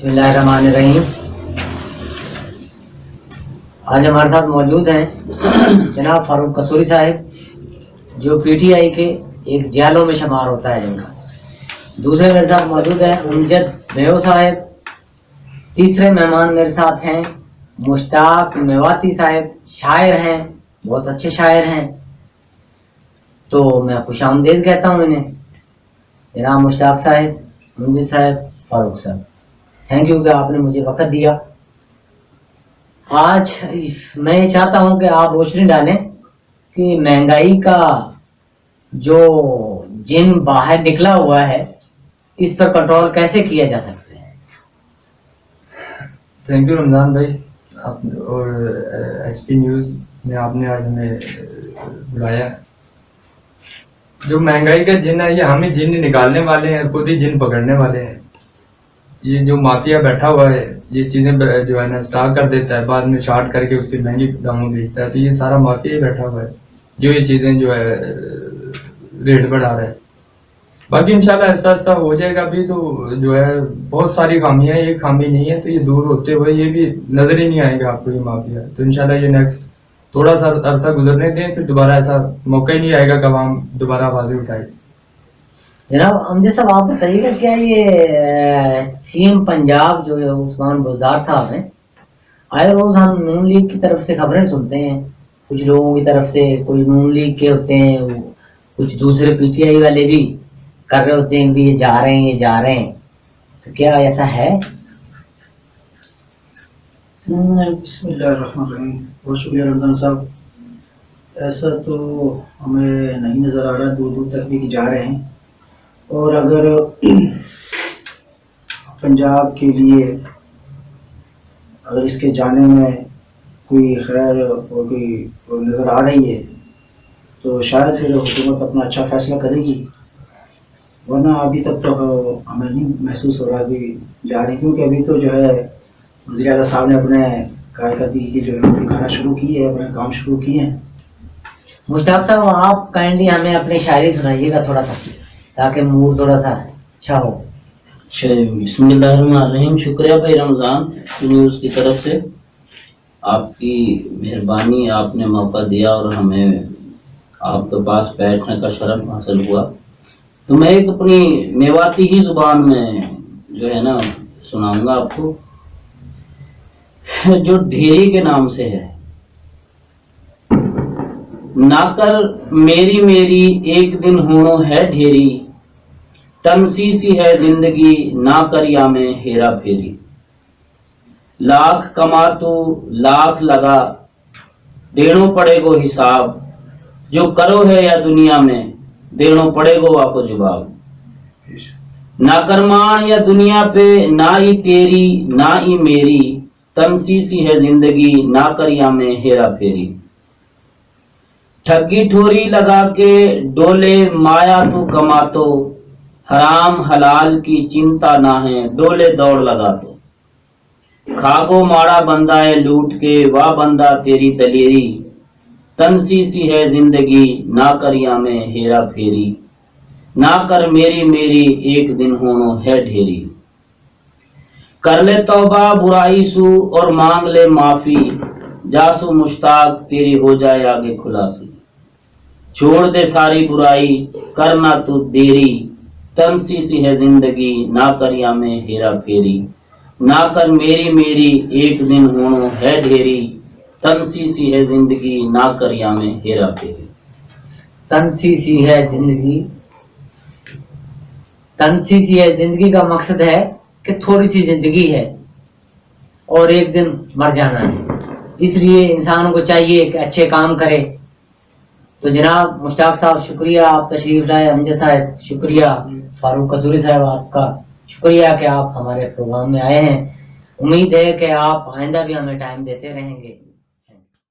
बिस्मिल्लाहिर्रहमानिर्रहीम। आज हमारे साथ मौजूद हैं जनाब फारूक कसूरी साहब, जो पीटीआई के एक जियालों में शुमार होता है जिनका। दूसरे मेरे साथ मौजूद हैं अमजद मेयो साहब। तीसरे मेहमान मेरे साथ हैं मुश्ताक मेवाती साहब, शायर हैं, बहुत अच्छे शायर हैं, तो मैं खुशामदीद कहता हूँ इन्हें। जनाब मुश्ताक साहब, अमजद साहब, फारूक साहब, थैंक यू कि आपने मुझे वक्त दिया। आज मैं ये चाहता हूं कि आप रोशनी डालें कि महंगाई का जो जिन बाहर निकला हुआ है, इस पर कंट्रोल कैसे किया जा सकता है। थैंक यू रमज़ान भाई, आप और एचपी न्यूज़ ने आपने आज हमें बुलाया। जो महंगाई का जिन है, ये हम ही जिन निकालने वाले हैं, खुद ही जिन पकड़ने वाले हैं। ये जो माफिया बैठा हुआ है, ये चीज़ें जो है ना स्टॉक कर देता है, बाद में शॉर्ट करके उसकी महंगी दामों में बेचता है। तो ये सारा माफिया ही बैठा हुआ है जो ये चीज़ें जो है रेट बढ़ा रहा है। बाकी इंशाल्लाह ऐसा ऐसा हो जाएगा। अभी तो जो है बहुत सारी खामियां, ये खामी नहीं है, तो ये दूर होते हुए ये भी नजर ही नहीं आएगा आपको ये माफिया। तो इंशाल्लाह ये नेक्स्ट थोड़ा सा अरसा गुजरने दें, फिर दोबारा ऐसा मौका ही नहीं आएगा कब हम दोबारा आवाज़ें उठाएं। जनाब अमजद साहब, आप बताइएगा क्या ये सीएम पंजाब जो है उस्मान बुज़दार साहब हैं, आए रोज हम नून लीग की तरफ से खबरें सुनते हैं, कुछ लोगों की तरफ से, कोई नून लीग के होते हैं, कुछ दूसरे पीटीआई वाले भी कर रहे होते हैं कि ये जा रहे हैं, ये जा रहे हैं, तो क्या ऐसा है? बिस्मिल्लाहिर्रहमानिर्रहीम। बहुत शुक्रिया रमज़ान साहब। ऐसा तो हमें नहीं नज़र आ रहा, दूर दूर तक भी जा रहे हैं। और अगर पंजाब के लिए अगर इसके जाने में कोई खैर और कोई नज़र आ रही है, तो शायद फिर हुकूमत अपना अच्छा फैसला करेगी, वरना अभी तक तो हमें नहीं महसूस हो रहा कि जा रही, क्योंकि अभी तो जो है वज़ीर आला साहब ने अपने कारकर्दगी की जो है दिखाना शुरू की है, अपने काम शुरू किए हैं। मुश्ताक साहब, आप काइंडली हमें अपनी शायरी सुनाइएगा थोड़ा सा, ताकि मूड थोड़ा सा अच्छा हो। बिस्मिल्लाहिर्रहमानिर्रहीम। शुक्रिया भाई रमज़ान न्यूज़ की तरफ से, आपकी मेहरबानी, आपने मौका दिया और हमें आपके पास बैठने का शरफ हासिल हुआ। तो मैं एक अपनी मेवाती ही ज़ुबान में जो है ना सुनाऊंगा आपको, जो ढेरी के नाम से है। नाकर मेरी मेरी एक दिन होनो है ढेरी, तनसी सी है जिंदगी ना करिया में हेरा फेरी। लाख कमा तो लाख लगा, देनो पड़ेगो हिसाब, जो करो है या दुनिया में देनो पड़ेगो आपको जवाब। ना करमान या दुनिया पे ना ही तेरी ना ही मेरी, तनसी सी है जिंदगी ना करिया में हेरा फेरी। ठगी ठोरी लगा के डोले माया तो कमा तो, हराम हलाल की चिंता ना है डोले दौड़ लगा तो। खागो माड़ा बंदा है लूट के वाह बंदा तेरी दलेरी, तनसी सी है जिंदगी ना करिया में हेरा फेरी। ना कर मेरी मेरी एक दिन होनो है ढेरी, कर ले तौबा बुराई सू और मांग ले माफी, जासू मुश्ताक तेरी हो जाए आगे खुलासी। छोड़ दे सारी बुराई करना तू देरी, तनसी सी है जिंदगी ना करिया में हेरा फेरी। ना कर मेरी मेरी एक दिन होनो है ढेरी, तनसी सी है जिंदगी ना करिया में हेरा फेरी। तनसी सी है जिंदगी, तनसी सी है जिंदगी का मकसद है कि थोड़ी सी जिंदगी है और एक दिन मर जाना है, इसलिए इंसान को चाहिए कि अच्छे काम करे। तो जनाब मुश्ताक साहब, शुक्रिया आप तशरीफ लाए। अमजद साहब शुक्रिया, फारूक कसूरी साहब आपका शुक्रिया कि आप हमारे प्रोग्राम में आए हैं। उम्मीद है कि आप आइंदा भी हमें टाइम देते रहेंगे।